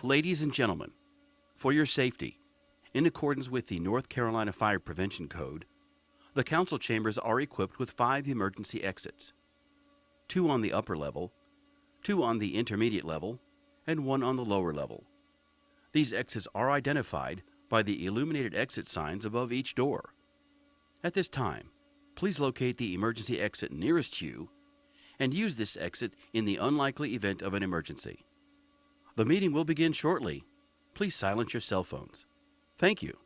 Ladies and gentlemen, for your safety, in accordance with the North Carolina Fire Prevention Code, the council chambers are equipped with 5 emergency exits, 2 on the upper level, 2 on the intermediate level, and 1 on the lower level. These exits are identified by the illuminated exit signs above each door. At this time, please locate the emergency exit nearest you and use this exit in the unlikely event of an emergency. The meeting will begin shortly. Please silence your cell phones. Thank you.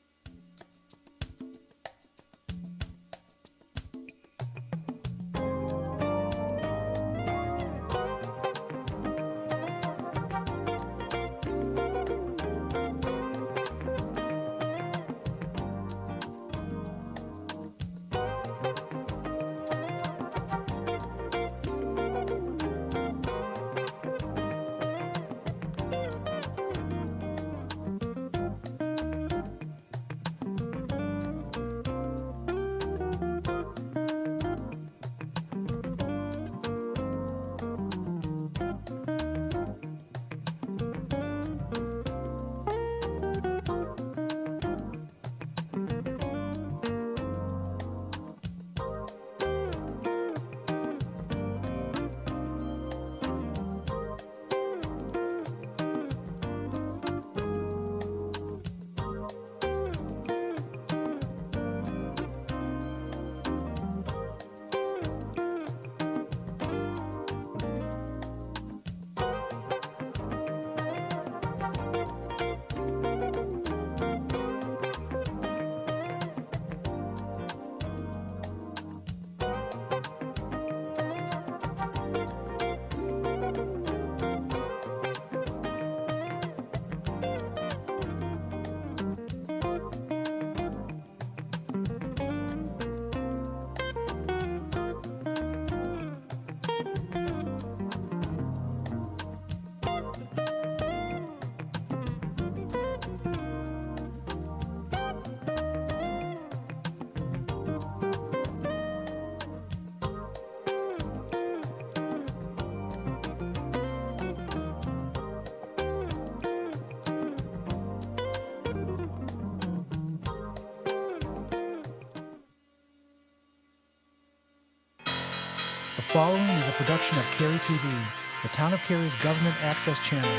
The following is a production of Cary TV, the Town of Cary's government access channel.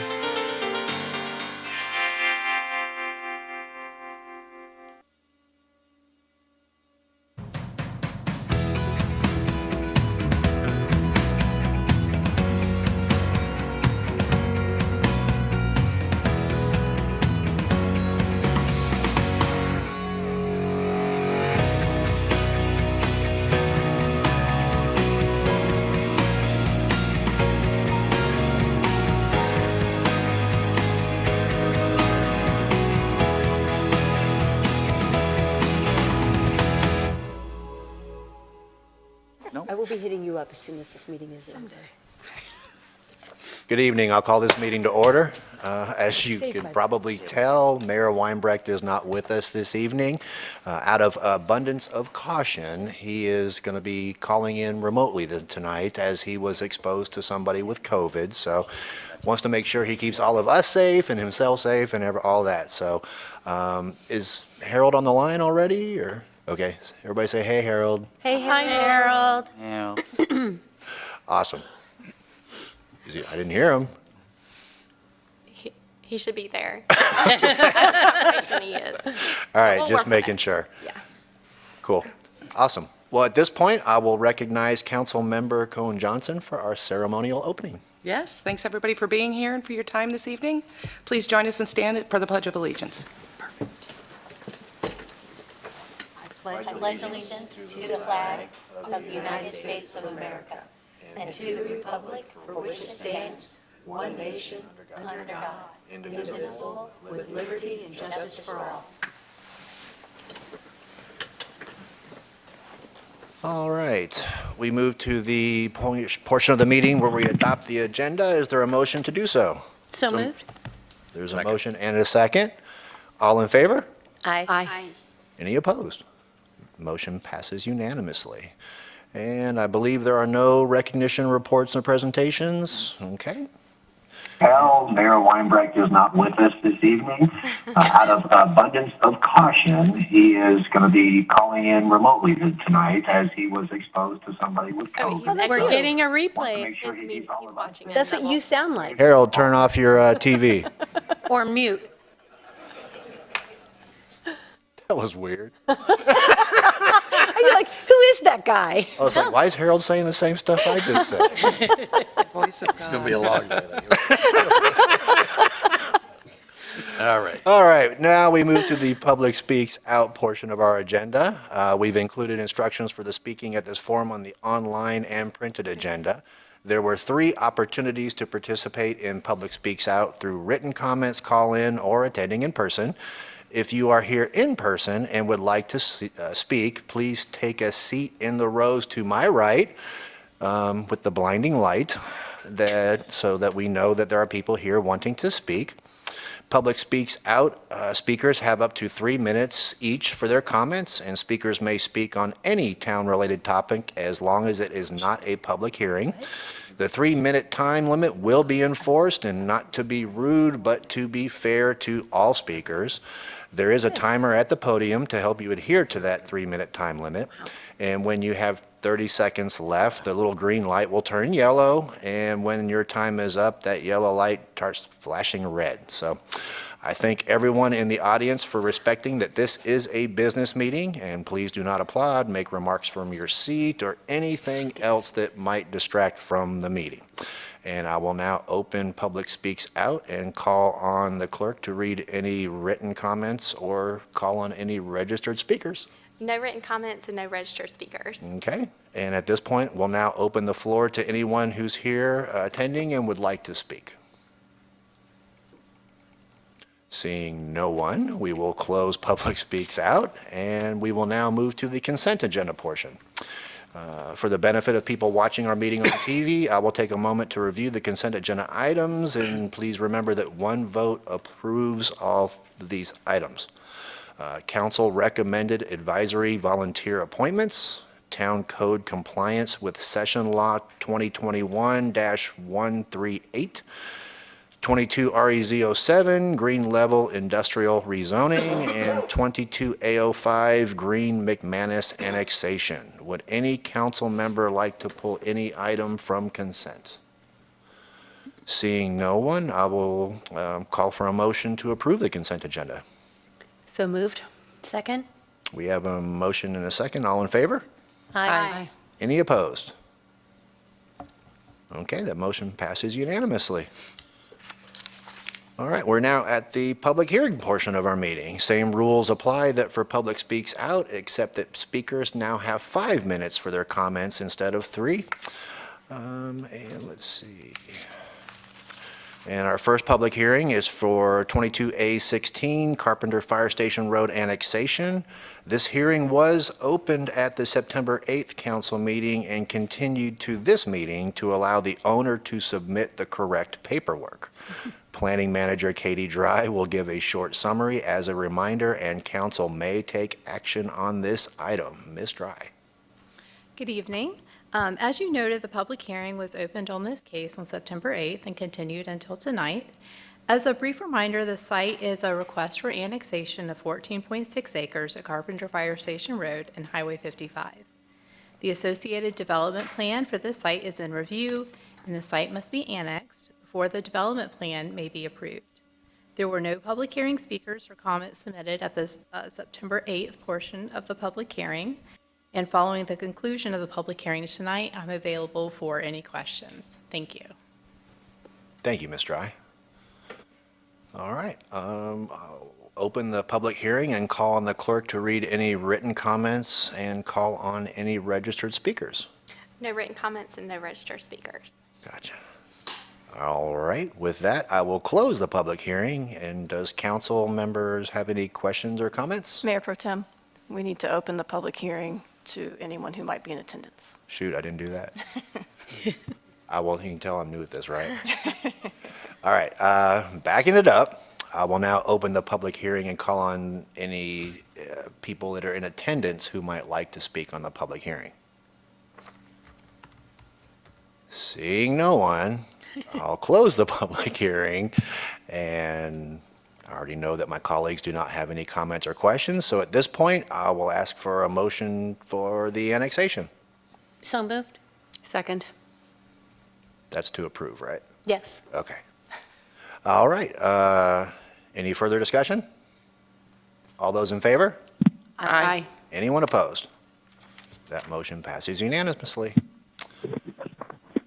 I will be hitting you up as soon as this meeting is ended. Good evening. I'll call this meeting to order. As you can probably tell, Mayor Weinbrecht is not with us this evening. Out of abundance of caution, he is going to be calling in remotely tonight as he was exposed to somebody with COVID. So wants to make sure he keeps all of us safe and himself safe and all that. So is Harold on the line already? Or okay, everybody say, hey, Harold. Hey, hi, Harold. Awesome. I didn't hear him. He should be there. Confirmation he is. All right, We'll just work with making it. sure. Yeah. Cool. Awesome. Well, at this point, I will recognize Council Member Cohen Johnson for our ceremonial opening. Yes, thanks everybody for being here and for your time this evening. Please join us and stand for the Pledge of Allegiance. I pledge allegiance to the flag of the United States of America and to the republic for which it stands, one nation, under God, indivisible, with liberty and justice for all. All right. We move to the portion of the meeting where we adopt the agenda. Is there a motion to do so? So moved. There's a motion and a second. All in favor? Aye. Any opposed? Motion passes unanimously. And I believe there are no recognition reports or presentations. Okay. Tell Mayor Weinbrecht is not with us this evening. Out of abundance of caution, he is going to be calling in remotely tonight as he was exposed to somebody with Oh, COVID. he's that's we're cute. getting a Want to replay make of sure his he meeting. sees all He's of us. watching it. That's what you sound like. Harold, turn off your TV. Or mute. That was weird. You're like, who is that guy? I was like, why is Harold saying the same stuff I just said? Voice of God. Gonna be a long day. All right. All right, now we move to the public speaks out portion of our agenda. We've included instructions for the speaking at this forum on the online and printed agenda. There were 3 opportunities to participate in public speaks out through written comments, call-in, or attending in person. If you are here in person and would like to speak, please take a seat in the rows to my right with the blinding light so that we know that there are people here wanting to speak. Public speaks out, speakers have up to 3 minutes each for their comments, and speakers may speak on any town-related topic as long as it is not a public hearing. The 3-minute time limit will be enforced, and not to be rude, but to be fair to all speakers. There is a timer at the podium to help you adhere to that 3-minute time limit. And when you have 30 seconds left, the little green light will turn yellow, and when your time is up, that yellow light starts flashing red. So I thank everyone in the audience for respecting that this is a business meeting, and please do not applaud, make remarks from your seat, or anything else that might distract from the meeting. And I will now open Public Speaks Out and call on the clerk to read any written comments or call on any registered speakers. No written comments and no registered speakers. Okay, and at this point, we'll now open the floor to anyone who's here attending and would like to speak. Seeing no one, we will close Public Speaks Out, and we will now move to the consent agenda portion. For the benefit of people watching our meeting on TV, I will take a moment to review the consent agenda items, and please remember that one vote approves all these items. Council recommended advisory volunteer appointments, town code compliance with Session Law 2021-138, 22 REZ07 Green Level Industrial Rezoning, and 22 A05 Green McManus Annexation. Would any council member like to pull any item from consent? Seeing no one, I will call for a motion to approve the consent agenda. So moved. Second? We have a motion and a second. All in favor? Aye. Any opposed? Okay, that motion passes unanimously. All right, we're now at the public hearing portion of our meeting. Same rules apply that for Public Speaks Out, except that speakers now have 5 minutes for their comments instead of 3. And let's see. And our first public hearing is for 22A16 Carpenter Fire Station Road Annexation. This hearing was opened at the September 8th council meeting and continued to this meeting to allow the owner to submit the correct paperwork. Planning Manager Katie Dry will give a short summary as a reminder, and council may take action on this item. Ms. Dry. Good evening. As you noted, the public hearing was opened on this case on September 8th and continued until tonight. As a brief reminder, the site is a request for annexation of 14.6 acres at Carpenter Fire Station Road and Highway 55. The associated development plan for this site is in review, and the site must be annexed before the development plan may be approved. There were no public hearing speakers or comments submitted at the September 8th portion of the public hearing. And following the conclusion of the public hearing tonight, I'm available for any questions. Thank you. Thank you, Ms. Dry. All right, I'll open the public hearing and call on the clerk to read any written comments and call on any registered speakers. No written comments and no registered speakers. Gotcha. All right, with that, I will close the public hearing. And does council members have any questions or comments? Mayor Pro Tem, we need to open the public hearing to anyone who might be in attendance. Shoot, I didn't do that. You can tell I'm new at this, right? All right, backing it up, I will now open the public hearing and call on any people that are in attendance who might like to speak on the public hearing. Seeing no one, I'll close the public hearing, and I already know that my colleagues do not have any comments or questions, so at this point, I will ask for a motion for the annexation. So moved? Second. That's to approve, right? Yes. Okay. All right, any further discussion? All those in favor? Aye. Anyone opposed? That motion passes unanimously.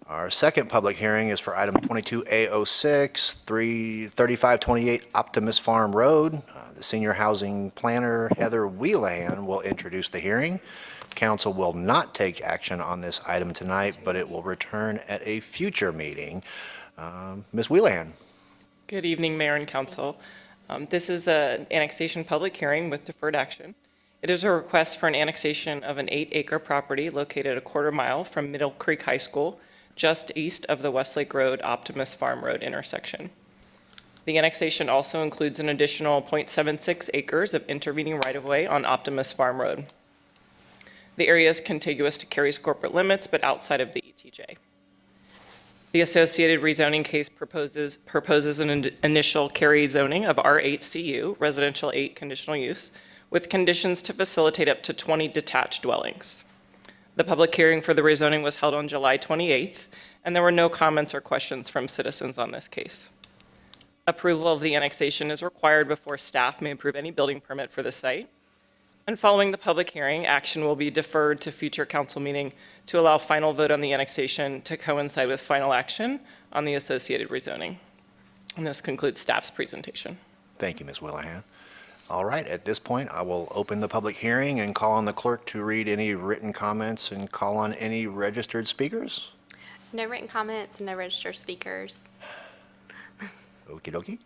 Our second public hearing is for item 22A06, 3528 Optimus Farm Road. The senior housing planner, Heather Whelan, will introduce the hearing. Council will not take action on this item tonight, but it will return at a future meeting. Ms. Whelan. Good evening, Mayor and Council. This is an annexation public hearing with deferred action. It is a request for an annexation of an 8-acre property located a quarter mile from Middle Creek High School, just east of the Westlake Road Optimus Farm Road intersection. The annexation also includes an additional 0.76 acres of intervening right-of-way on Optimus Farm Road. The area is contiguous to Cary's corporate limits, but outside of the ETJ. The associated rezoning case proposes an initial Cary zoning of R8CU, residential 8 conditional use, with conditions to facilitate up to 20 detached dwellings. The public hearing for the rezoning was held on July 28th, and there were no comments or questions from citizens on this case. Approval of the annexation is required before staff may approve any building permit for the site. And following the public hearing, action will be deferred to future council meeting to allow final vote on the annexation to coincide with final action on the associated rezoning. And this concludes staff's presentation. Thank you, Ms. Whelan. All right, at this point, I will open the public hearing and call on the clerk to read any written comments and call on any registered speakers. No written comments, no registered speakers. Okie dokie.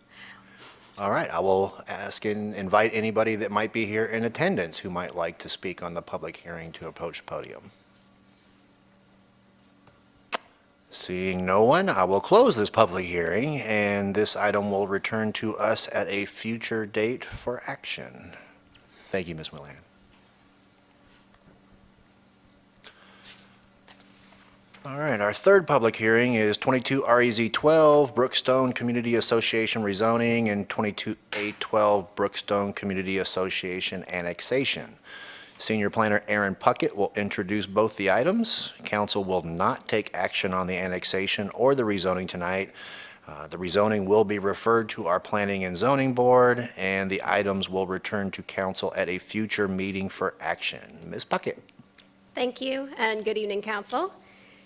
All right, I will ask and invite anybody that might be here in attendance who might like to speak on the public hearing to approach the podium. Seeing no one, I will close this public hearing, and this item will return to us at a future date for action. Thank you, Ms. Whelan. All right, our third public hearing is 22 REZ 12 Brookstone Community Association rezoning and 22A12 Brookstone Community Association annexation. Senior Planner Aaron Puckett will introduce both the items. Council will not take action on the annexation or the rezoning tonight. The rezoning will be referred to our Planning and Zoning Board, and the items will return to council at a future meeting for action. Ms. Puckett. Thank you, and good evening, council.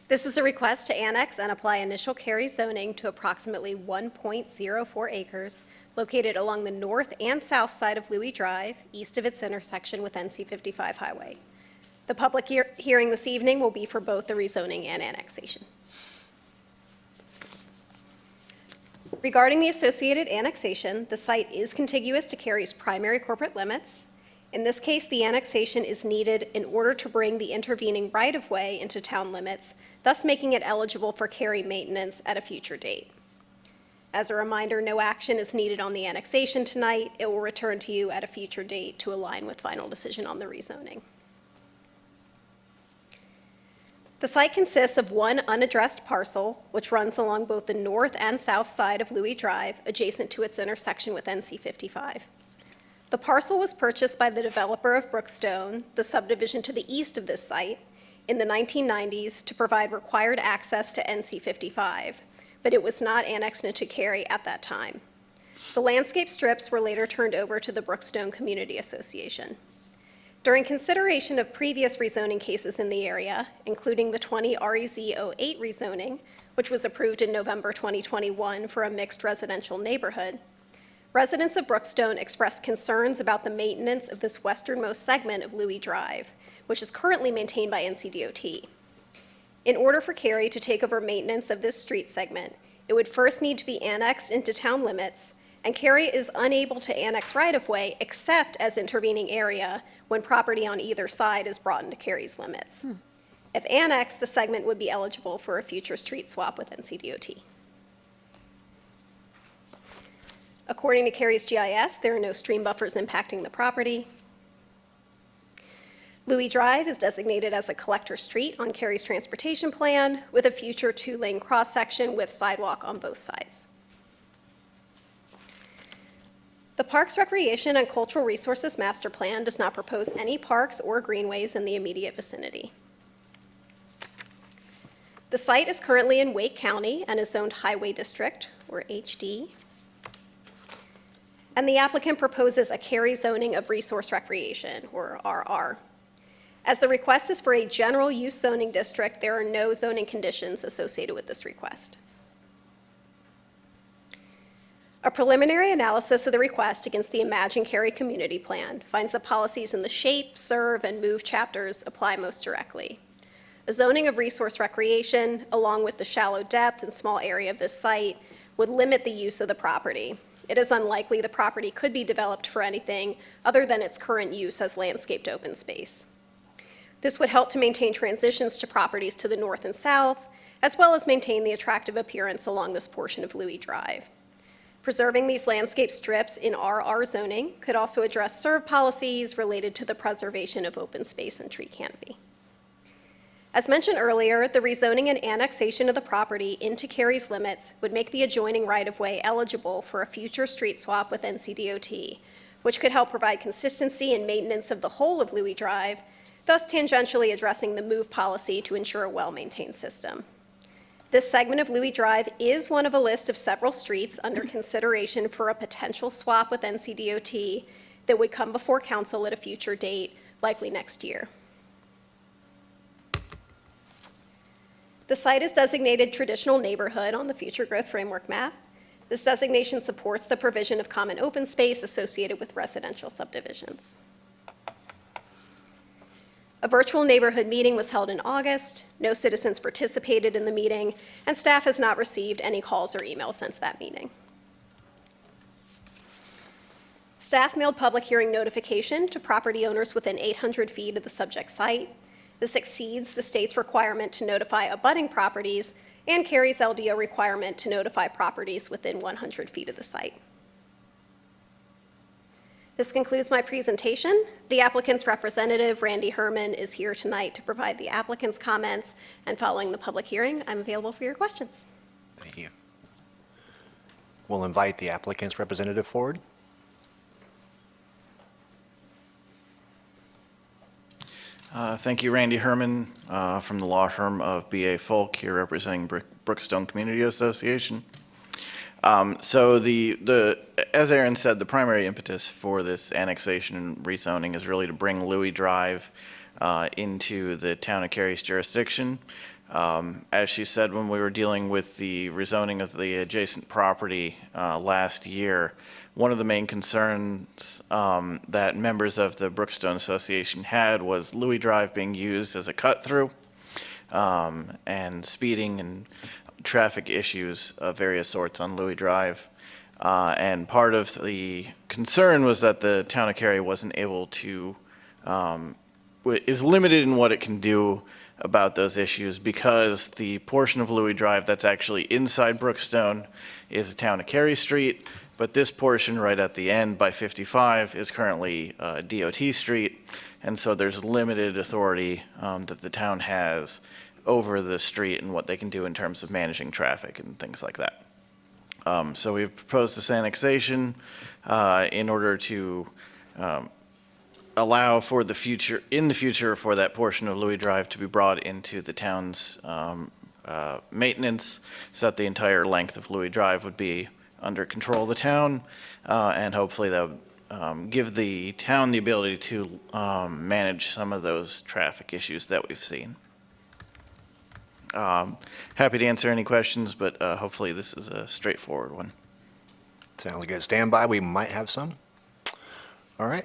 This is a request to annex and apply initial Cary zoning to approximately 1.04 acres located along the north and south side of Louis Drive, east of its intersection with NC 55 Highway. The public hearing this evening will be for both the rezoning and annexation. Regarding the associated annexation, the site is contiguous to Cary's primary corporate limits. In this case, the annexation is needed in order to bring the intervening right-of-way into town limits, thus making it eligible for Cary maintenance at a future date. As a reminder, no action is needed on the annexation tonight. It will return to you at a future date to align with final decision on the rezoning. The site consists of one unaddressed parcel, which runs along both the north and south side of Louis Drive, adjacent to its intersection with NC 55. The parcel was purchased by the developer of Brookstone, the subdivision to the east of this site, in the 1990s to provide required access to NC 55, but it was not annexed into Cary at that time. The landscape strips were later turned over to the Brookstone Community Association. During consideration of previous rezoning cases in the area, including the 20 REZ 08 rezoning, which was approved in November 2021 for a mixed residential neighborhood, residents of Brookstone expressed concerns about the maintenance of this westernmost segment of Louis Drive, which is currently maintained by NCDOT. In order for Cary to take over maintenance of this street segment, it would first need to be annexed into town limits, and Cary is unable to annex right-of-way except as intervening area when property on either side is brought into Cary's limits. If annexed, the segment would be eligible for a future street swap with NCDOT. According to Cary's GIS, there are no stream buffers impacting the property. Louis Drive is designated as a collector street on Cary's transportation plan with a future 2-lane cross-section with sidewalk on both sides. The Parks, Recreation, and Cultural Resources Master Plan does not propose any parks or greenways in the immediate vicinity. The site is currently in Wake County and is zoned Highway District, or HD. And the applicant proposes a Cary zoning of resource recreation, or RR. As the request is for a general use zoning district, there are no zoning conditions associated with this request. A preliminary analysis of the request against the Imagine Cary Community Plan finds that policies in the Shape, Serve, and Move chapters apply most directly. A zoning of resource recreation, along with the shallow depth and small area of this site, would limit the use of the property. It is unlikely the property could be developed for anything other than its current use as landscaped open space. This would help to maintain transitions to properties to the north and south, as well as maintain the attractive appearance along this portion of Louis Drive. Preserving these landscape strips in RR zoning could also address serve policies related to the preservation of open space and tree canopy. As mentioned earlier, the rezoning and annexation of the property into Cary's limits would make the adjoining right-of-way eligible for a future street swap with NCDOT, which could help provide consistency and maintenance of the whole of Louis Drive, thus tangentially addressing the move policy to ensure a well-maintained system. This segment of Louis Drive is one of a list of several streets under consideration for a potential swap with NCDOT that would come before council at a future date, likely next year. The site is designated traditional neighborhood on the Future Growth Framework map. This designation supports the provision of common open space associated with residential subdivisions. A virtual neighborhood meeting was held in August. No citizens participated in the meeting, and staff has not received any calls or emails since that meeting. Staff mailed public hearing notification to property owners within 800 feet of the subject site. This exceeds the state's requirement to notify abutting properties and Cary's LDO requirement to notify properties within 100 feet of the site. This concludes my presentation. The applicant's representative, Randy Herman, is here tonight to provide the applicant's comments, and following the public hearing, I'm available for your questions. Thank you. We'll invite the applicant's representative forward. Thank you, Randy Herman, from the law firm of B.A. Folk, here representing Brookstone Community Association. So as Aaron said, the primary impetus for this annexation and rezoning is really to bring Louis Drive into the town of Cary's jurisdiction. As she said, when we were dealing with the rezoning of the adjacent property last year, one of the main concerns that members of the Brookstone Association had was Louis Drive being used as a cut-through and speeding and traffic issues of various sorts on Louis Drive. And part of the concern was that the town of Cary wasn't able to, is limited in what it can do about those issues because the portion of Louis Drive that's actually inside Brookstone is a town of Cary street, but this portion right at the end by 55 is currently DOT street, and so there's limited authority that the town has over the street and what they can do in terms of managing traffic and things like that. So we've proposed this annexation in order to allow for the future, in the future, for that portion of Louis Drive to be brought into the town's maintenance, so that the entire length of Louis Drive would be under control of the town, and hopefully that would give the town the ability to manage some of those traffic issues that we've seen. Happy to answer any questions, but hopefully this is a straightforward one. Sounds good. Stand by. We might have some. All right.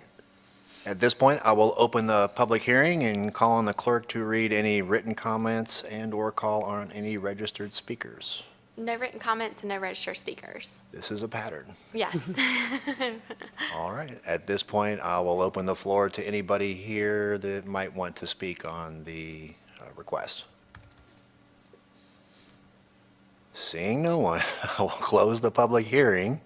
At this point, I will open the public hearing and call on the clerk to read any written comments and/or call on any registered speakers. No written comments and no registered speakers. This is a pattern. Yes. All right. At this point, I will open the floor to anybody here that might want to speak on the request. Seeing no one, I will close the public hearing.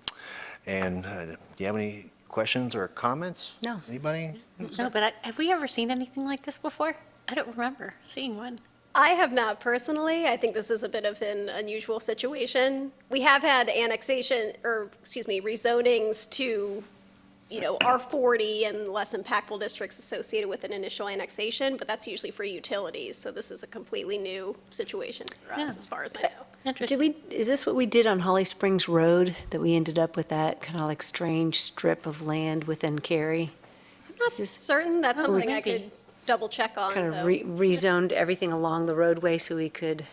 And do you have any questions or comments? No. Anybody? No, but have we ever seen anything like this before? I don't remember seeing one. I have not personally. I think this is a bit of an unusual situation. We have had rezonings to, R40 and less impactful districts associated with an initial annexation, but that's usually for utilities. So this is a completely new situation for us, as far as I know. Is this what we did on Holly Springs Road, that we ended up with that kind of like strange strip of land within Cary? I'm not certain. That's something I could double check on, Kind of though. rezoned everything along the roadway so we could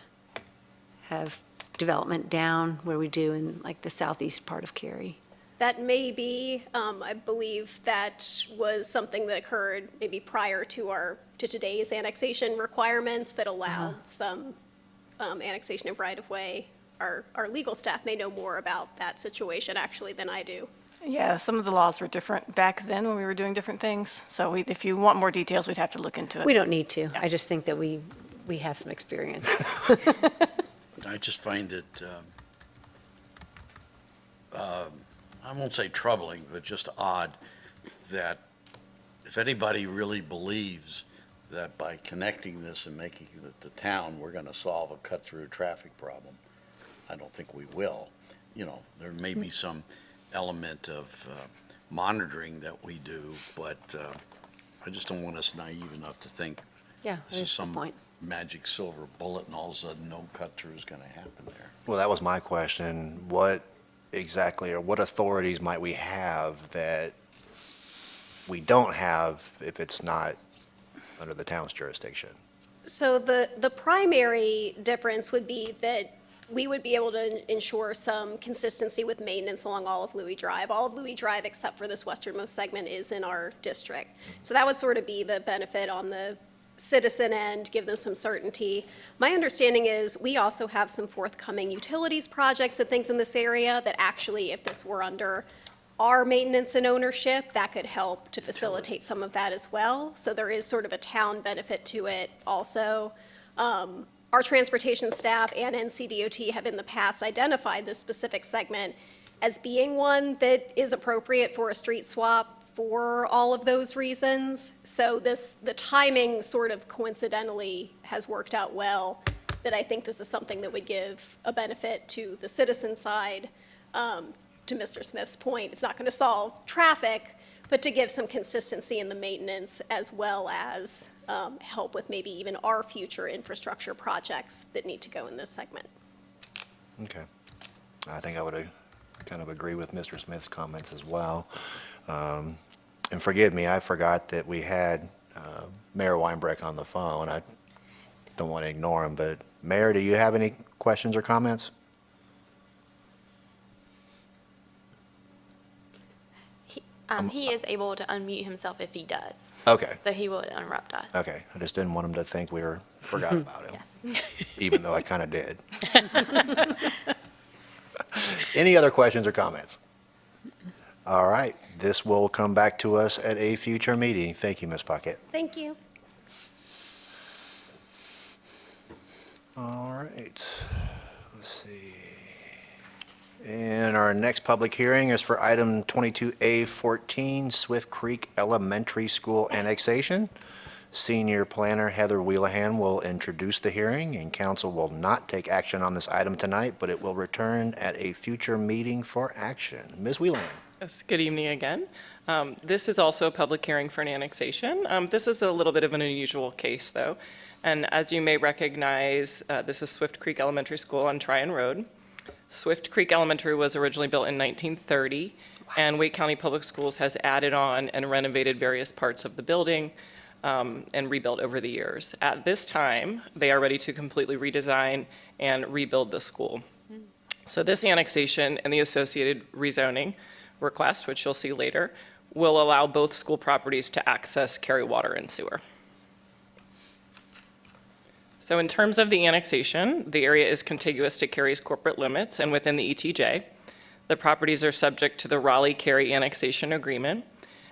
have development down where we do in like the southeast part of Cary. That may be, I believe that was something that occurred maybe prior to today's annexation requirements that allowed some annexation of right-of-way. Our legal staff may know more about that situation actually than I do. Yeah, some of the laws were different back then when we were doing different things. So if you want more details, we'd have to look into it. We don't need to. I just think that we have some experience. I just find it, I won't say troubling, but just odd that if anybody really believes that by connecting this and making it the town, we're going to solve a cut-through traffic problem, I don't think we will. There may be some element of monitoring that we do, but I just don't want us naive enough to think this is some magic silver bullet and all of a sudden no cut-through is going to happen there. Well, that was my question. What exactly, or what authorities might we have that we don't have if it's not under the town's jurisdiction? So the primary difference would be that we would be able to ensure some consistency with maintenance along all of Louis Drive. All of Louis Drive, except for this westernmost segment, is in our district. So that would sort of be the benefit on the citizen end, give them some certainty. My understanding is we also have some forthcoming utilities projects and things in this area that actually, if this were under our maintenance and ownership, that could help to facilitate some of that as well. So there is sort of a town benefit to it also. Our transportation staff and NCDOT have in the past identified this specific segment as being one that is appropriate for a street swap for all of those reasons. So the timing sort of coincidentally has worked out well, that I think this is something that would give a benefit to the citizen side. To Mr. Smith's point, it's not going to solve traffic, but to give some consistency in the maintenance as well as help with maybe even our future infrastructure projects that need to go in this segment. Okay. I think I would kind of agree with Mr. Smith's comments as well. And forgive me, I forgot that we had Mayor Weinbrecht on the phone. I don't want to ignore him, but Mayor, do you have any questions or comments? He is able to unmute himself if he does. Okay. So he will interrupt us. Okay. I just didn't want him to think we forgot about him, even though I kind of did. Any other questions or comments? All right. This will come back to us at a future meeting. Thank you, Ms. Puckett. Thank you. All right. Let's see. And our next public hearing is for item 22A14, Swift Creek Elementary School annexation. Senior Planner Heather Wheelahan will introduce the hearing, and council will not take action on this item tonight, but it will return at a future meeting for action. Ms. Wheelahan. Yes, good evening again. This is also a public hearing for an annexation. This is a little bit of an unusual case, though. And as you may recognize, this is Swift Creek Elementary School on Tryon Road. Swift Creek Elementary was originally built in 1930, and Wake County Public Schools has added on and renovated various parts of the building and rebuilt over the years. At this time, they are ready to completely redesign and rebuild the school. So this annexation and the associated rezoning request, which you'll see later, will allow both school properties to access Cary water and sewer. So in terms of the annexation, the area is contiguous to Cary's corporate limits and within the ETJ. The properties are subject to the Raleigh-Cary annexation agreement.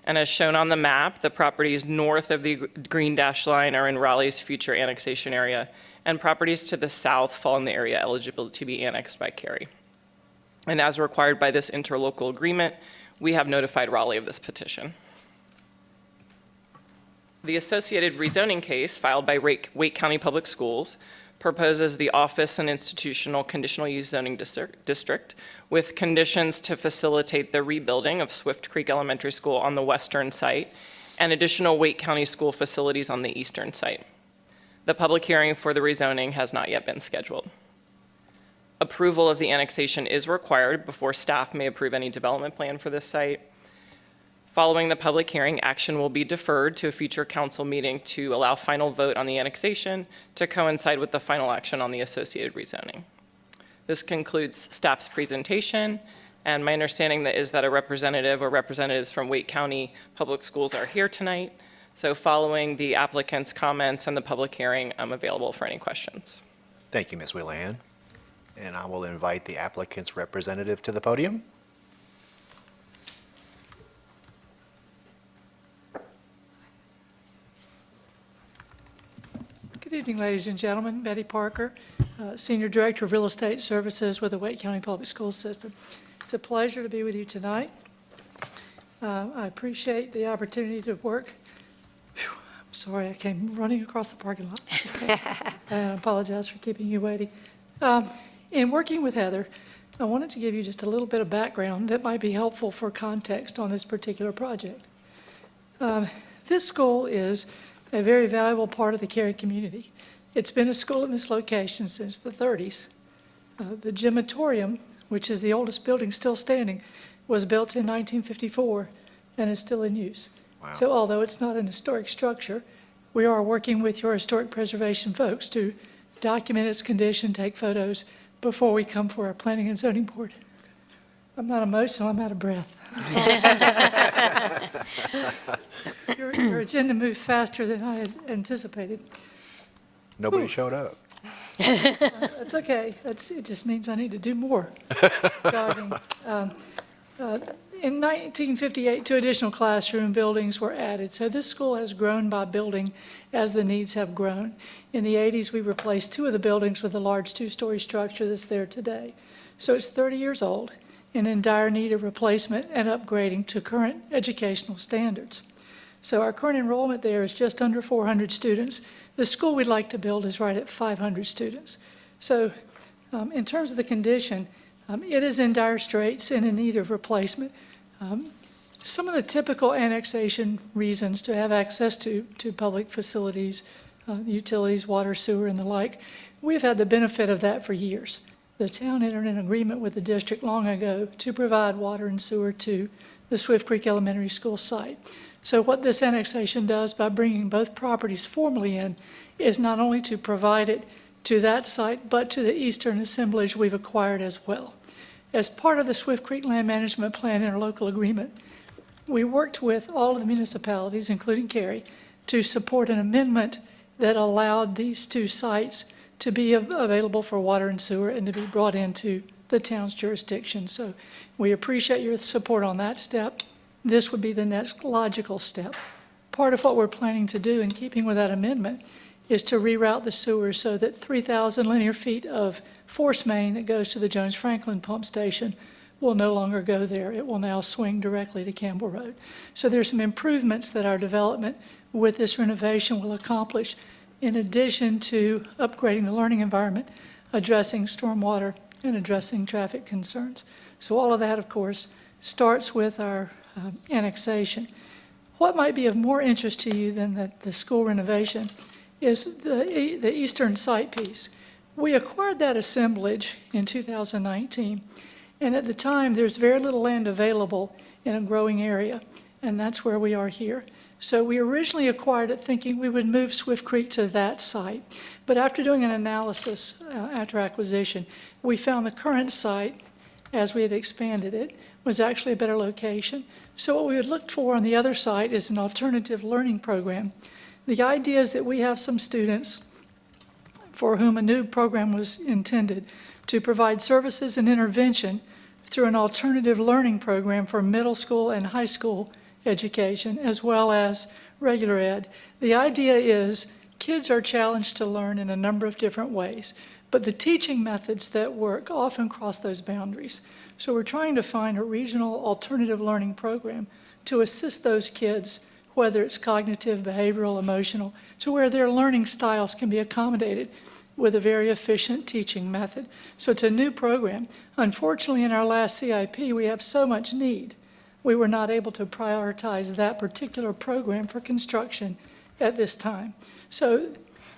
And as shown on the map, the properties north of the green dashed line are in Raleigh's future annexation area, and properties to the south fall in the area eligible to be annexed by Cary. And as required by this interlocal agreement, We have notified Raleigh of this petition. The associated rezoning case filed by Wake County Public Schools proposes the office and institutional conditional use zoning district with conditions to facilitate the rebuilding of Swift Creek Elementary School on the western site and additional Wake County school facilities on the eastern site. The public hearing for the rezoning has not yet been scheduled. Approval of the annexation is required before staff may approve any development plan for this site. Following the public hearing, action will be deferred to a future council meeting to allow final vote on the annexation to coincide with the final action on the associated rezoning. This concludes staff's presentation, and my understanding is that a representative or representatives from Wake County Public Schools are here tonight. So following the applicant's comments and the public hearing, I'm available for any questions. Thank you, Ms. Wheelahan. And I will invite the applicant's representative to the podium. Good evening, ladies and gentlemen. Betty Parker, Senior Director of Real Estate Services with the Wake County Public Schools System. It's a pleasure to be with you tonight. I appreciate the opportunity to work. I'm sorry, I came running across the parking lot. I apologize for keeping you waiting. In working with Heather, I wanted to give you just a little bit of background that might be helpful for context on this particular project. This school is a very valuable part of the Cary community. It's been a school in this location since the 30s. The gymatorium, which is the oldest building still standing, was built in 1954 and is still in use. Wow. So although it's not an historic structure, we are working with your historic preservation folks to document its condition, take photos before we come for our planning and zoning board. I'm not emotional, I'm out of breath. Your agenda moved faster than I had anticipated. Nobody showed up. That's okay. It just means I need to do more jogging. In 1958, 2 additional classroom buildings were added. So this school has grown by building as the needs have grown. In the 80s, we replaced 2 of the buildings with a large 2-story structure that's there today. So it's 30 years old and in dire need of replacement and upgrading to current educational standards. So our current enrollment there is just under 400 students. The school we'd like to build is right at 500 students. So in terms of the condition, it is in dire straits and in need of replacement. Some of the typical annexation reasons to have access to public facilities, utilities, water, sewer, and the like, we've had the benefit of that for years. The town entered an agreement with the district long ago to provide water and sewer to the Swift Creek Elementary School site. So what this annexation does by bringing both properties formally in is not only to provide it to that site, but to the eastern assemblage we've acquired as well. As part of the Swift Creek Land Management Plan interlocal agreement, we worked with all of the municipalities, including Cary, to support an amendment that allowed these 2 sites to be available for water and sewer and to be brought into the town's jurisdiction. So we appreciate your support on that step. This would be the next logical step. Part of what we're planning to do in keeping with that amendment is to reroute the sewer so that 3,000 linear feet of force main that goes to the Jones Franklin pump station will no longer go there. It will now swing directly to Campbell Road. So there's some improvements that our development with this renovation will accomplish, in addition to upgrading the learning environment, addressing stormwater, and addressing traffic concerns. So all of that, of course, starts with our annexation. What might be of more interest to you than the school renovation is the eastern site piece. We acquired that assemblage in 2019, and at the time, there's very little land available in a growing area, and that's where we are here. So we originally acquired it thinking we would move Swift Creek to that site. But after doing an analysis after acquisition, we found the current site, as we had expanded it, was actually a better location. So what we had looked for on the other site is an alternative learning program. The idea is that we have some students for whom a new program was intended to provide services and intervention through an alternative learning program for middle school and high school education, as well as regular ed. The idea is kids are challenged to learn in a number of different ways, but the teaching methods that work often cross those boundaries. So we're trying to find a regional alternative learning program to assist those kids, whether it's cognitive, behavioral, emotional, to where their learning styles can be accommodated with a very efficient teaching method. So it's a new program. Unfortunately, in our last CIP, we have so much need. We were not able to prioritize that particular program for construction at this time. So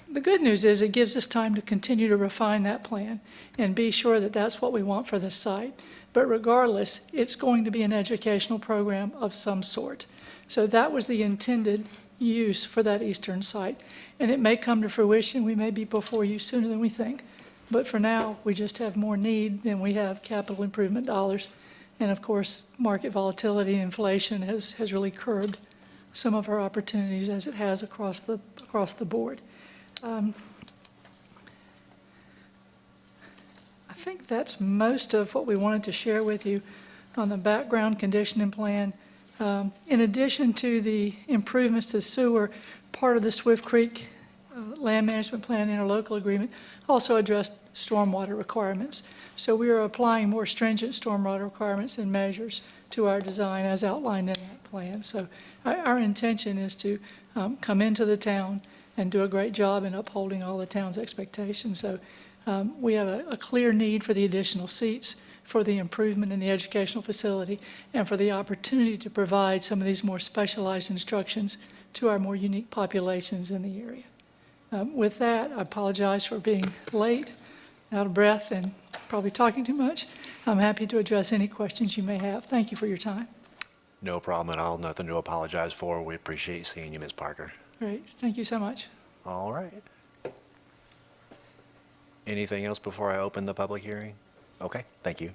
the good news is it gives us time to continue to refine that plan and be sure that that's what we want for the site. But regardless, it's going to be an educational program of some sort. So that was the intended use for that eastern site. And it may come to fruition. We may be before you sooner than we think. But for now, we just have more need than we have capital improvement dollars. And of course, market volatility and inflation has really curbed some of our opportunities as it has across the board. I think that's most of what we wanted to share with you on the background conditioning plan. In addition to the improvements to sewer, part of the Swift Creek Land Management Plan interlocal agreement also addressed stormwater requirements. So we are applying more stringent stormwater requirements and measures to our design as outlined in that plan. So our intention is to come into the town and do a great job in upholding all the town's expectations. So we have a clear need for the additional seats, for the improvement in the educational facility, and for the opportunity to provide some of these more specialized instructions to our more unique populations in the area. With that, I apologize for being late, out of breath, and probably talking too much. I'm happy to address any questions you may have. Thank you for your time. No problem at all. Nothing to apologize for. We appreciate seeing you, Ms. Parker. Great. Thank you so much. All right. Anything else before I open the public hearing? Okay, thank you.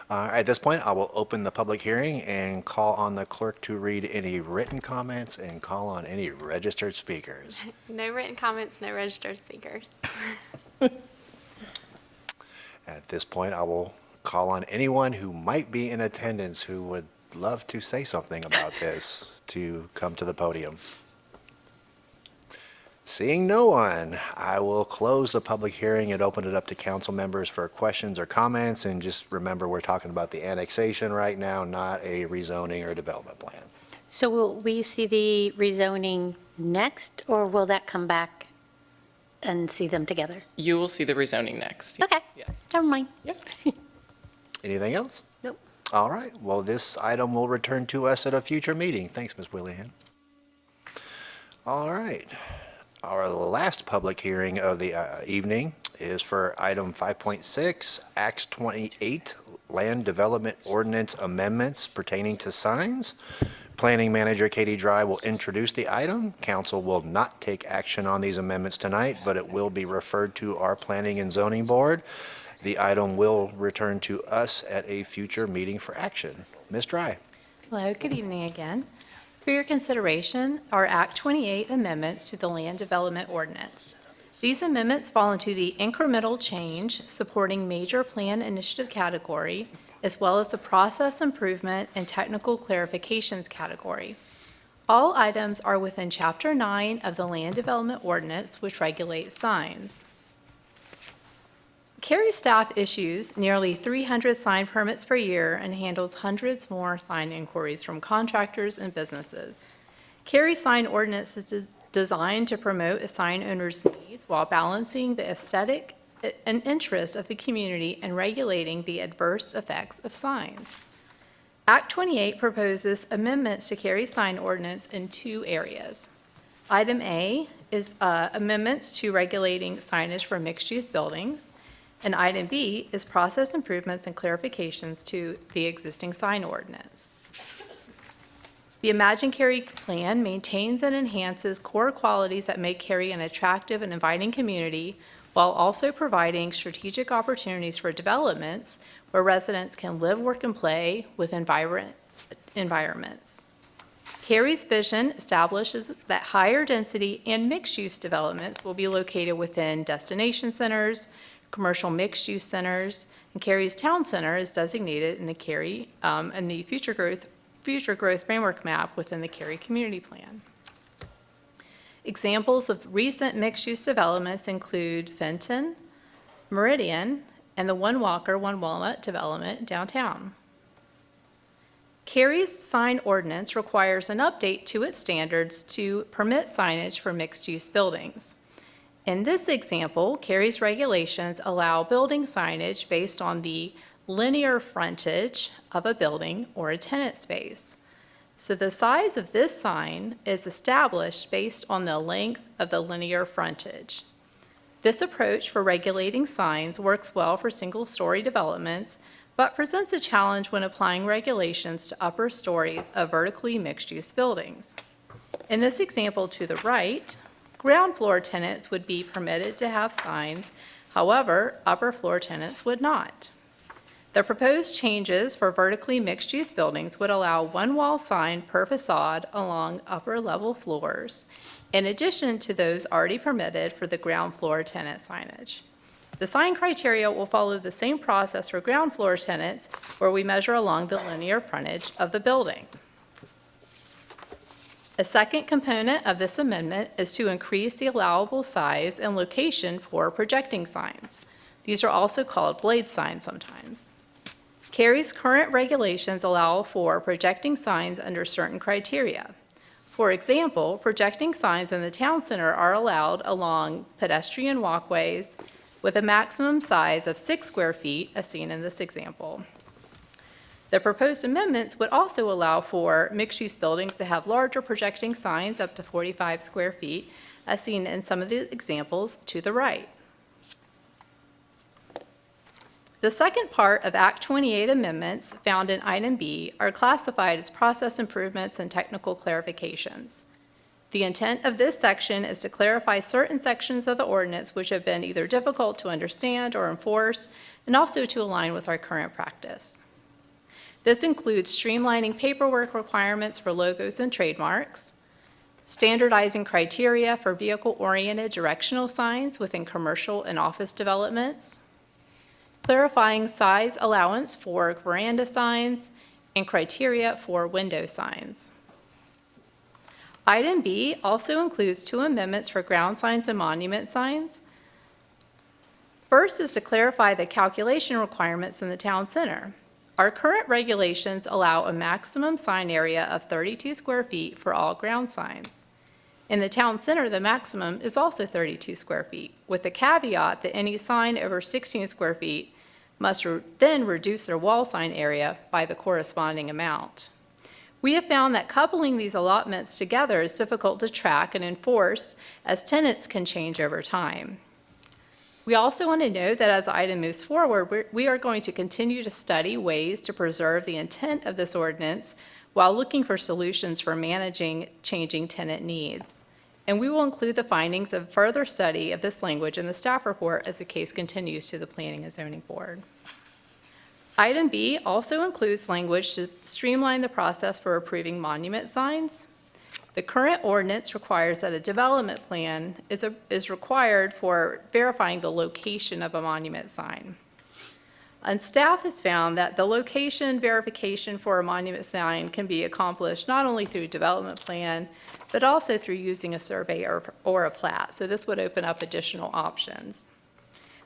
At this point, I will open the public hearing and call on the clerk to read any written comments and call on any registered speakers. No written comments, no registered speakers. At this point, I will call on anyone who might be in attendance who would love to say something about this to come to the podium. Seeing no one, I will close the public hearing and open it up to council members for questions or comments. And just remember, we're talking about the annexation right now, not a rezoning or development plan. So will we see the rezoning next, or will that come back and see them together? You will see the rezoning next. Okay, Yeah. never mind. Anything else? Nope. All right. Well, this item will return to us at a future meeting. Thanks, Ms. Willihan. All right. Our last public hearing of the evening is for item 5.6, Acts 28, Land Development Ordinance Amendments pertaining to signs. Planning Manager Katie Dry will introduce the item. Council will not take action on these amendments tonight, but it will be referred to our Planning and Zoning Board. The item will return to us at a future meeting for action. Ms. Dry. Hello, good evening again. For your consideration are Act 28 amendments to the Land Development Ordinance. These amendments fall into the incremental change supporting major plan initiative category, as well as the process improvement and technical clarifications category. All items are within Chapter 9 of the Land Development Ordinance, which regulates signs. Cary staff issues nearly 300 sign permits per year and handles hundreds more sign inquiries from contractors and businesses. Cary's sign ordinance is designed to promote a sign owner's needs while balancing the aesthetic and interest of the community and regulating the adverse effects of signs. Act 28 proposes amendments to Cary's sign ordinance in two areas. Item A is amendments to regulating signage for mixed-use buildings. And item B is process improvements and clarifications to the existing sign ordinance. The Imagine Cary plan maintains and enhances core qualities that make Cary an attractive and inviting community, while also providing strategic opportunities for developments where residents can live, work, and play within vibrant environments. Cary's vision establishes that higher density and mixed-use developments will be located within destination centers, commercial mixed-use centers, and Cary's town center is designated in the Cary and the future growth framework map within the Cary Community Plan. Examples of recent mixed-use developments include Fenton, Meridian, and the One Walker, One Walnut development downtown. Cary's sign ordinance requires an update to its standards to permit signage for mixed-use buildings. In this example, Cary's regulations allow building signage based on the linear frontage of a building or a tenant space. So the size of this sign is established based on the length of the linear frontage. This approach for regulating signs works well for single-story developments, but presents a challenge when applying regulations to upper stories of vertically mixed-use buildings. In this example to the right, ground floor tenants would be permitted to have signs, however, upper floor tenants would not. The proposed changes for vertically mixed-use buildings would allow one wall sign per facade along upper level floors, in addition to those already permitted for the ground floor tenant signage. The sign criteria will follow the same process for ground floor tenants, where we measure along the linear frontage of the building. A second component of this amendment is to increase the allowable size and location for projecting signs. These are also called blade signs sometimes. Cary's current regulations allow for projecting signs under certain criteria. For example, projecting signs in the town center are allowed along pedestrian walkways with a maximum size of 6 square feet, as seen in this example. The proposed amendments would also allow for mixed-use buildings to have larger projecting signs up to 45 square feet, as seen in some of the examples to the right. The second part of Act 28 amendments found in item B are classified as process improvements and technical clarifications. The intent of this section is to clarify certain sections of the ordinance which have been either difficult to understand or enforce, and also to align with our current practice. This includes streamlining paperwork requirements for logos and trademarks, standardizing criteria for vehicle-oriented directional signs within commercial and office developments, clarifying size allowance for veranda signs, and criteria for window signs. Item B also includes 2 amendments for ground signs and monument signs. First is to clarify the calculation requirements in the town center. Our current regulations allow a maximum sign area of 32 square feet for all ground signs. In the town center, the maximum is also 32 square feet, with the caveat that any sign over 16 square feet must then reduce their wall sign area by the corresponding amount. We have found that coupling these allotments together is difficult to track and enforce, as tenants can change over time. We also want to note that as the item moves forward, we are going to continue to study ways to preserve the intent of this ordinance while looking for solutions for managing changing tenant needs. And we will include the findings of further study of this language in the staff report as the case continues to the Planning and Zoning Board. Item B also includes language to streamline the process for approving monument signs. The current ordinance requires that a development plan is required for verifying the location of a monument sign. And staff has found that the location verification for a monument sign can be accomplished not only through development plan, but also through using a survey or a plat. So this would open up additional options.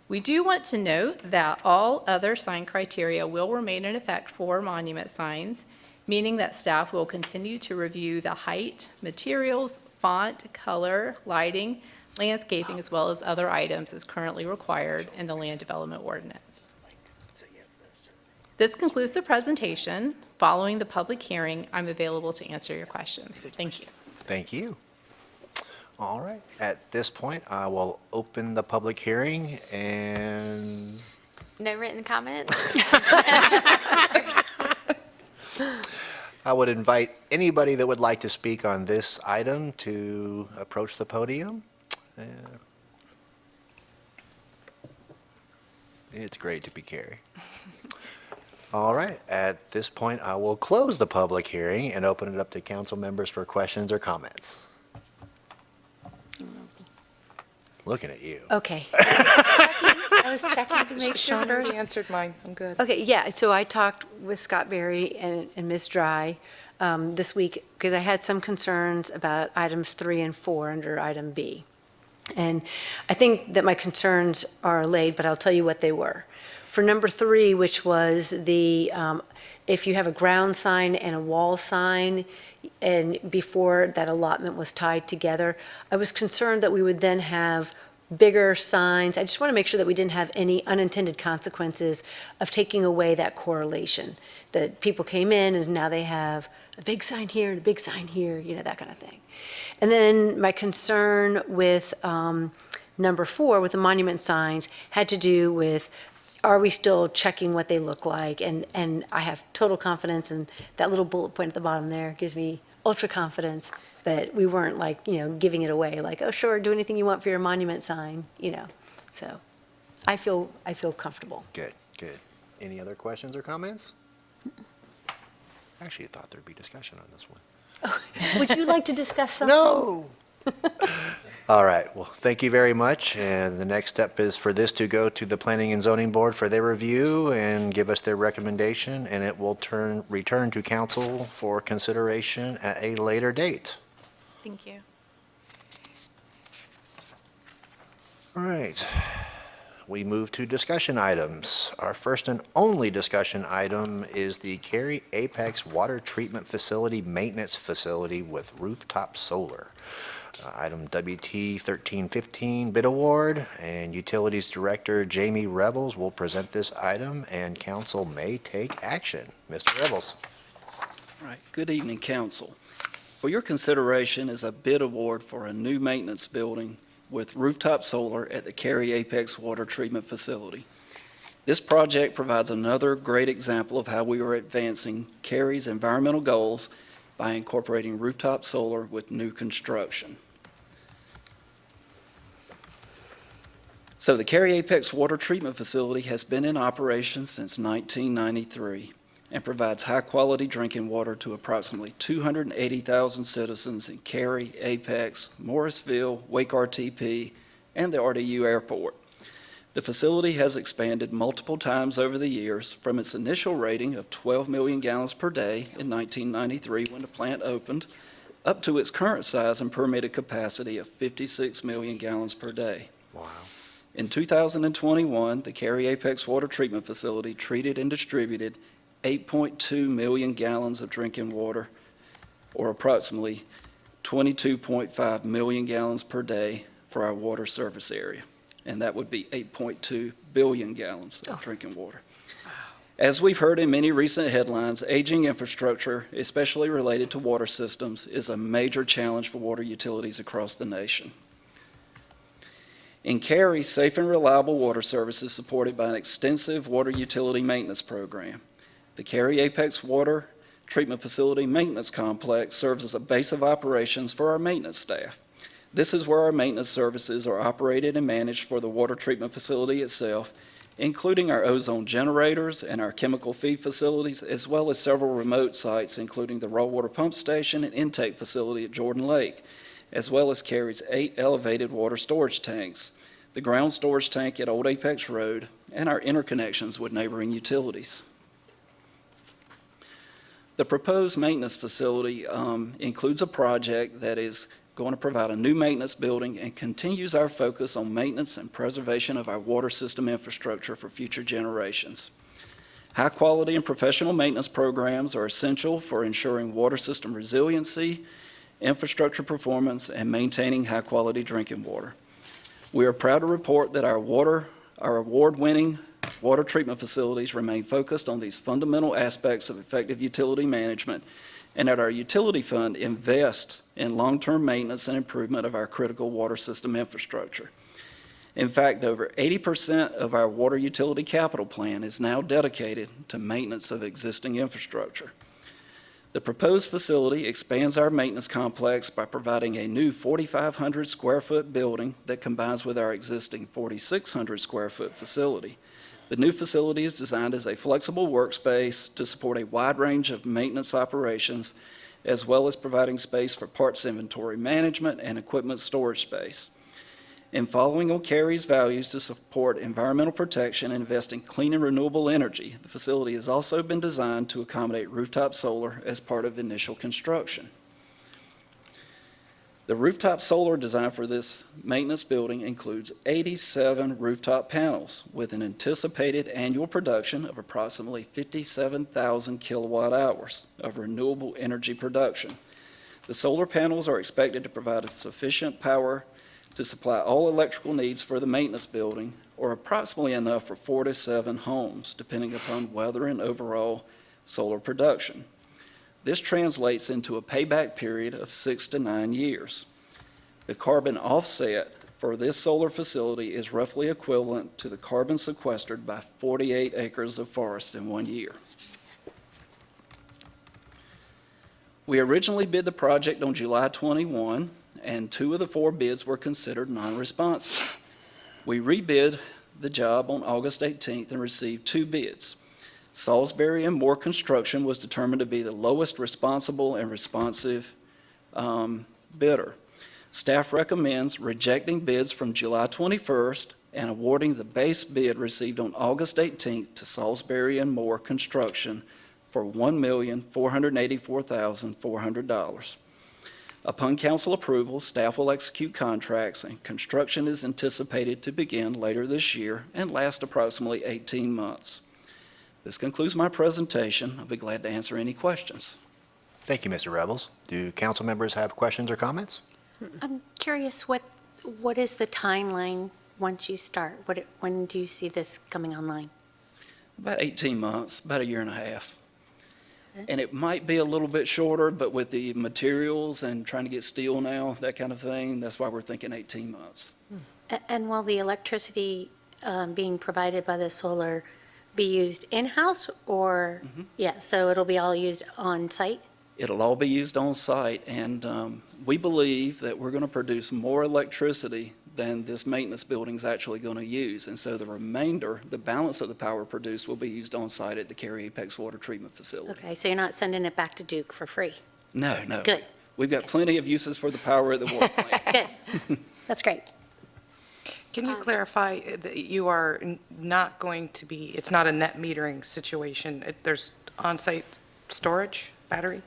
We do want to note that all other sign criteria will remain in effect for monument signs, meaning that staff will continue to review the height, materials, font, color, lighting, landscaping, as well as other items as currently required in the land development ordinance. This concludes the presentation. Following the public hearing, I'm available to answer your questions. Thank you. Thank you. All right. At this point, I will open the public hearing and No written comment? I would invite anybody that would like to speak on this item to approach the podium. It's great to be Cary. All right. At this point, I will close the public hearing and open it up to council members for questions or comments. Looking at you. Okay. I was checking to make sure Sean already first. answered mine. I'm good. Okay, yeah, so I talked with Scott Berry and Ms. Dry this week because I had some concerns about items 3 and 4 under item B. And I think that my concerns are allayed, but I'll tell you what they were. For number 3, which was the, if you have a ground sign and a wall sign, and before that allotment was tied together, I was concerned that we would then have bigger signs. I just want to make sure that we didn't have any unintended consequences of taking away that correlation, that people came in and now they have a big sign here and a big sign here, that kind of thing. And then my concern with number 4, with the monument signs, had to do with, are we still checking what they look like? And I have total confidence, and that little bullet point at the bottom there gives me ultra confidence that we weren't giving it away, like, oh, sure, do anything you want for your monument sign, So I feel comfortable. Good, good. Any other questions or comments? Actually, I thought there'd be discussion on this one. Would you like to discuss something? No. All right, well, thank you very much. And the next step is for this to go to the Planning and Zoning Board for their review and give us their recommendation, and it will return to council for consideration at a later date. Thank you. All right, we move to discussion items. Our first and only discussion item is the Cary Apex Water Treatment Facility Maintenance Facility with rooftop solar. Item WT 1315 bid award, and Utilities Director Jamie Revels will present this item, and council may take action. Mr. Revels. All right, good evening, council. For your consideration is a bid award for a new maintenance building with rooftop solar at the Cary Apex Water Treatment Facility. This project provides another great example of how we are advancing Cary's environmental goals by incorporating rooftop solar with new construction. So the Cary Apex Water Treatment Facility has been in operation since 1993 and provides high-quality drinking water to approximately 280,000 citizens in Cary, Apex, Morrisville, Wake RTP, and the RDU Airport. The facility has expanded multiple times over the years, from its initial rating of 12 million gallons per day in 1993 when the plant opened, up to its current size and permitted capacity of 56 million gallons per day. Wow. In 2021, the Cary Apex Water Treatment Facility treated and distributed 8.2 million gallons of drinking water, or approximately 22.5 million gallons per day for our water service area. And that would be 8.2 billion gallons of drinking water. As we've heard in many recent headlines, aging infrastructure, especially related to water systems, is a major challenge for water utilities across the nation. In Cary, safe and reliable water service is supported by an extensive water utility maintenance program. The Cary Apex Water Treatment Facility Maintenance Complex serves as a base of operations for our maintenance staff. This is where our maintenance services are operated and managed for the water treatment facility itself, including our ozone generators and our chemical feed facilities, as well as several remote sites, including the raw water pump station and intake facility at Jordan Lake, as well as Cary's 8 elevated water storage tanks, the ground storage tank at Old Apex Road, and our interconnections with neighboring utilities. The proposed maintenance facility includes a project that is going to provide a new maintenance building and continues our focus on maintenance and preservation of our water system infrastructure for future generations. High quality and professional maintenance programs are essential for ensuring water system resiliency, infrastructure performance, and maintaining high quality drinking water. We are proud to report that our award-winning water treatment facilities remain focused on these fundamental aspects of effective utility management, and that our utility fund invests in long-term maintenance and improvement of our critical water system infrastructure. In fact, over 80% of our water utility capital plan is now dedicated to maintenance of existing infrastructure. The proposed facility expands our maintenance complex by providing a new 4,500 square foot building that combines with our existing 4,600 square foot facility. The new facility is designed as a flexible workspace to support a wide range of maintenance operations, as well as providing space for parts inventory management and equipment storage space. In following on Cary's values to support environmental protection and invest in clean and renewable energy, the facility has also been designed to accommodate rooftop solar as part of initial construction. The rooftop solar design for this maintenance building includes 87 rooftop panels with an anticipated annual production of approximately 57,000 kilowatt hours of renewable energy production. The solar panels are expected to provide sufficient power to supply all electrical needs for the maintenance building, or approximately enough for 4 to 7 homes, depending upon weather and overall solar production. This translates into a payback period of 6 to 9 years. The carbon offset for this solar facility is roughly equivalent to the carbon sequestered by 48 acres of forest in 1 year. We originally bid the project on July 21, and 2 of the 4 bids were considered non-responsive. We rebid the job on August 18th and received 2 bids. Salisbury and Moore Construction was determined to be the lowest responsible and responsive bidder. Staff recommends rejecting bids from July 21st and awarding the base bid received on August 18th to Salisbury and Moore Construction for $1,484,400. Upon council approval, staff will execute contracts, and construction is anticipated to begin later this year and last approximately 18 months. This concludes my presentation. I'll be glad to answer any questions. Thank you, Mr. Rebels. Do council members have questions or comments? I'm curious, what is the timeline once you start? When do you see this coming online? About 18 months, about 1.5 years. And it might be a little bit shorter, but with the materials and trying to get steel now, that kind of thing, that's why we're thinking 18 months. And will the electricity being provided by the solar be used in-house or, yeah, so it'll be all used on-site? It'll all be used on site, and we believe that we're going to produce more electricity than this maintenance building's actually going to use. And so the remainder, the balance of the power produced will be used on site at the Cary Apex Water Treatment Facility. Okay, so you're not sending it back to Duke for free? No, no. Good. We've got plenty of uses for the power at the water plant. Good. That's great. Can you clarify that you are not going to be, it's not a net metering situation? There's on-site storage, battery?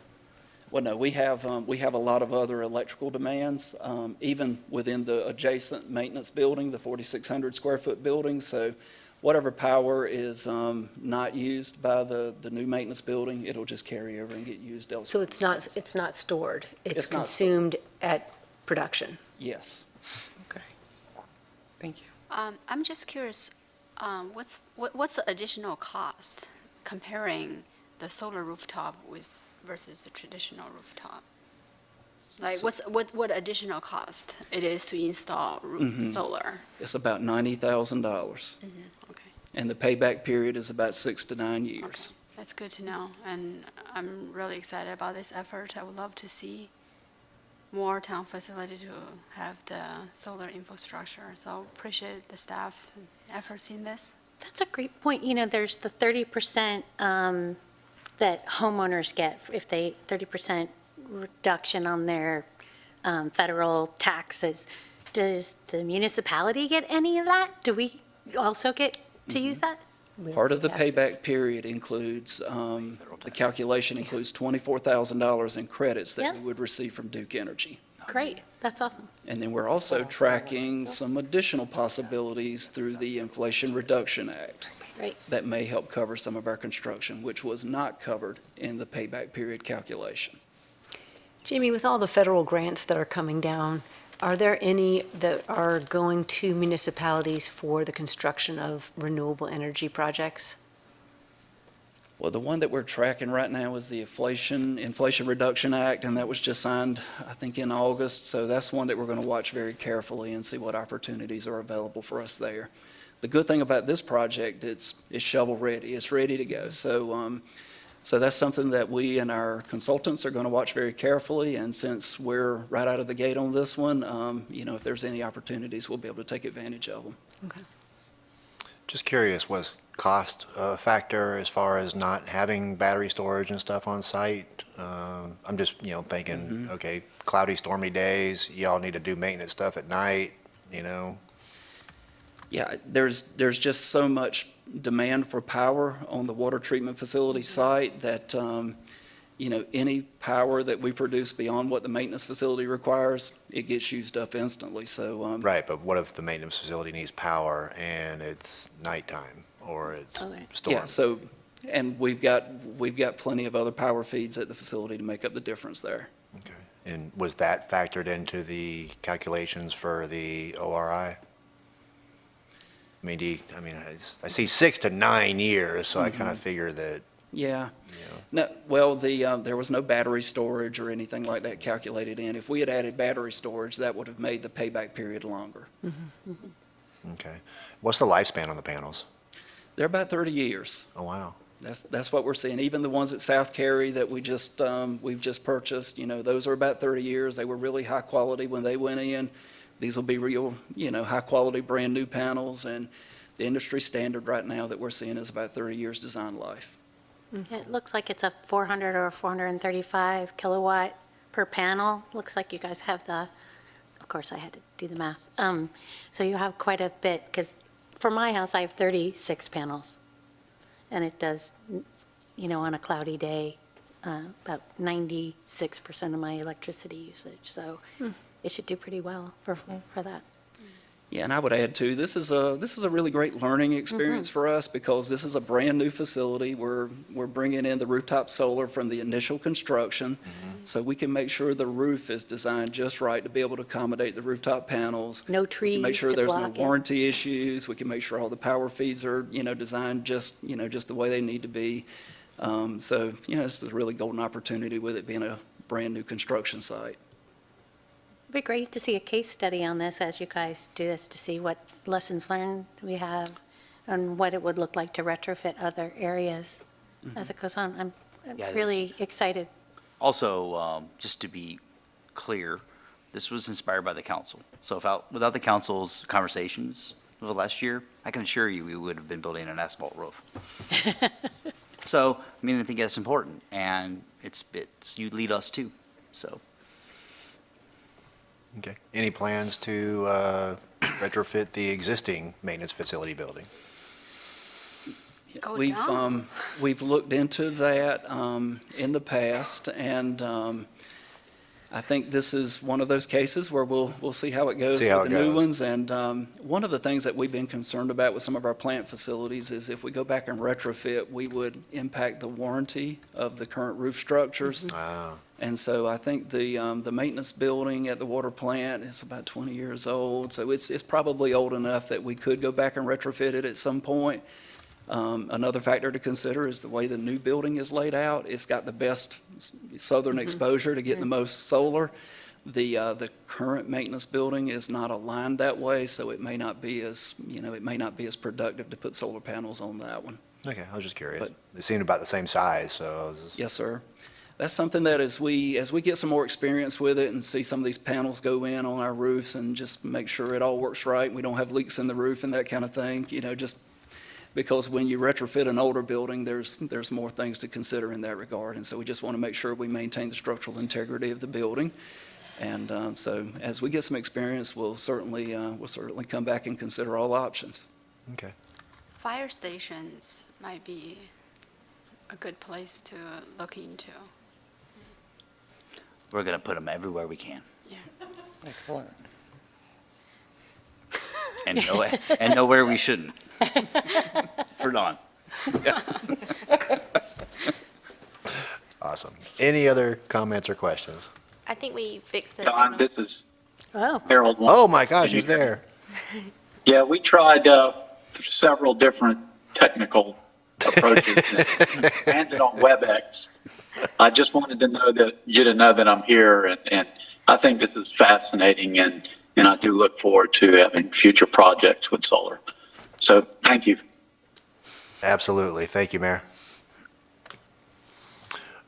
Well, no, we have a lot of other electrical demands, even within the adjacent maintenance building, the 4,600 square foot building. So whatever power is not used by the new maintenance building, it'll just carry over and get used elsewhere. So it's not stored, it's not consumed at production? Yes. Okay. Thank you. I'm just curious, what's the additional cost comparing the solar rooftop versus the traditional rooftop? Like, what additional cost it is to install solar? It's about $90,000. Okay, And the payback period is about 6 to 9 years. okay, that's good to know, and I'm really excited about this effort. I would love to see more town facility to have the solar infrastructure, so appreciate the staff efforts in this. That's a great point. You know, there's the 30% that homeowners get if they 30% reduction on their federal taxes. Does the municipality get any of that? Do we also get to use that? Part of the payback period includes, the calculation includes $24,000 in credits that we would receive from Duke Energy. Great, that's awesome. And then we're also tracking some additional possibilities through the Inflation Reduction Act. Great. That may help cover some of our construction, which was not covered in the payback period calculation. Jamie, with all the federal grants that are coming down, are there any that are going to municipalities for the construction of renewable energy projects? Well, the one that we're tracking right now is the Inflation Reduction Act, and that was just signed, I think, in August. So that's one that we're going to watch very carefully and see what opportunities are available for us there. The good thing about this project, it's shovel-ready. It's ready to go. So that's something that we and our consultants are going to watch very carefully. And since we're right out of the gate on this one, if there's any opportunities, we'll be able to take advantage of them. Okay. Just curious, was cost a factor as far as not having battery storage and stuff on site? I'm just, thinking, okay, cloudy, stormy days, y'all need to do maintenance stuff at night, Yeah, there's just so much demand for power on the water treatment facility site that, any power that we produce beyond what the maintenance facility requires, it gets used up instantly. So, Right, but what if the maintenance facility needs power and it's nighttime or it's storm? yeah, so, and we've got plenty of other power feeds at the facility to make up the difference there. Okay. And was that factored into the calculations for the ORI? I mean, I see 6 to 9 years, so I kind of figure that, Yeah. No, well, there was no battery storage or anything like that calculated in. If we had added battery storage, that would have made the payback period longer. okay. What's the lifespan on the panels? They're about 30 years. Oh, wow. That's what we're seeing. Even the ones at South Cary that we've just purchased, those are about 30 years. They were really high quality when they went in. These will be real, high quality, brand new panels, and the industry standard right now that we're seeing is about 30 years design life. It looks like it's a 400 or 435 kilowatt per panel. Looks like you guys have of course I had to do the math. So you have quite a bit, because for my house, I have 36 panels. And it does, on a cloudy day, about 96% of my electricity usage. So it should do pretty well for that. Yeah, and I would add too, this is a really great learning experience for us because this is a brand-new facility. We're bringing in the rooftop solar from the initial construction, so we can make sure the roof is designed just right to be able to accommodate the rooftop panels. No trees Make sure to there's no block it. warranty issues. We can make sure all the power feeds are, designed just the way they need to be. So, this is a really golden opportunity with it being a brand-new construction site. It'd be great to see a case study on this as you guys do this, to see what lessons learned we have and what it would look like to retrofit other areas as it goes on. I'm Yeah, really excited. Also, just to be clear, this was inspired by the council. So without the council's conversations over the last year, I can assure you we would have been building an asphalt roof. So, I think that's important, and it's you lead us too, so. Okay. Any plans to retrofit the existing maintenance facility building? We've looked into that in the past, and I think this is one of those cases where we'll see how it goes with the new ones. And one of the things that we've been concerned about with some of our plant facilities is if we go back and retrofit, we would impact the warranty of the current roof structures. Wow. And so I think the maintenance building at the water plant is about 20 years old. So it's probably old enough that we could go back and retrofit it at some point. Another factor to consider is the way the new building is laid out. It's got the best southern exposure to get the most solar. The current maintenance building is not aligned that way, so it may not be as, productive to put solar panels on that one. Okay, I was just curious. They seemed about the same size, so I was just... Yes, sir. That's something that as we get some more experience with it and see some of these panels go in on our roofs and just make sure it all works right, we don't have leaks in the roof and that kind of thing, just because when you retrofit an older building, there's more things to consider in that regard. And so we just want to make sure we maintain the structural integrity of the building. And so as we get some experience, we'll certainly come back and consider all options. Okay. Fire stations might be a good place to look into. We're going to put them everywhere we can. Yeah. Excellent. And nowhere we shouldn't. For Dawn. Awesome. Any other comments or questions? I think we fixed the Don, this is Oh. Harold. Oh my gosh, he's there. Yeah, we tried several different technical approaches and landed on WebEx. I just wanted to know you to know that I'm here, and I think this is fascinating, and I do look forward to having future projects with solar. So thank you. Absolutely. Thank you, Mayor.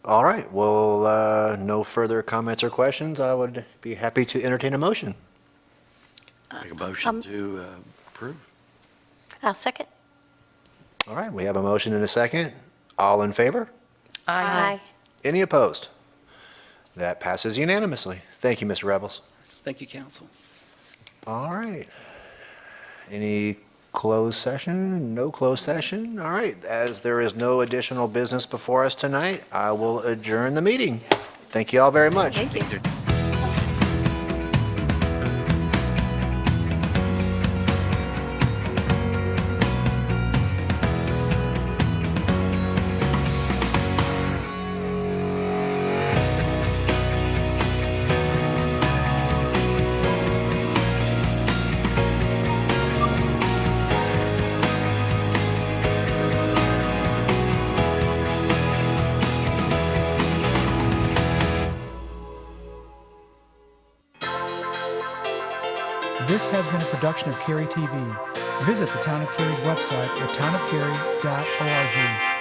All right. Well, no further comments or questions. I would be happy to entertain a motion. Make a motion to approve. I'll second. All right. We have a motion and a second. All in favor? Aye. Any opposed? That passes unanimously. Thank you, Mr. Revels. Thank you, council. All right. Any closed session? No closed session? All right, as there is no additional business before us tonight, I will adjourn the meeting. Thank you all very much. Thank you. This has been a production of Cary TV. Visit the Town of Cary's website at townofcary.org.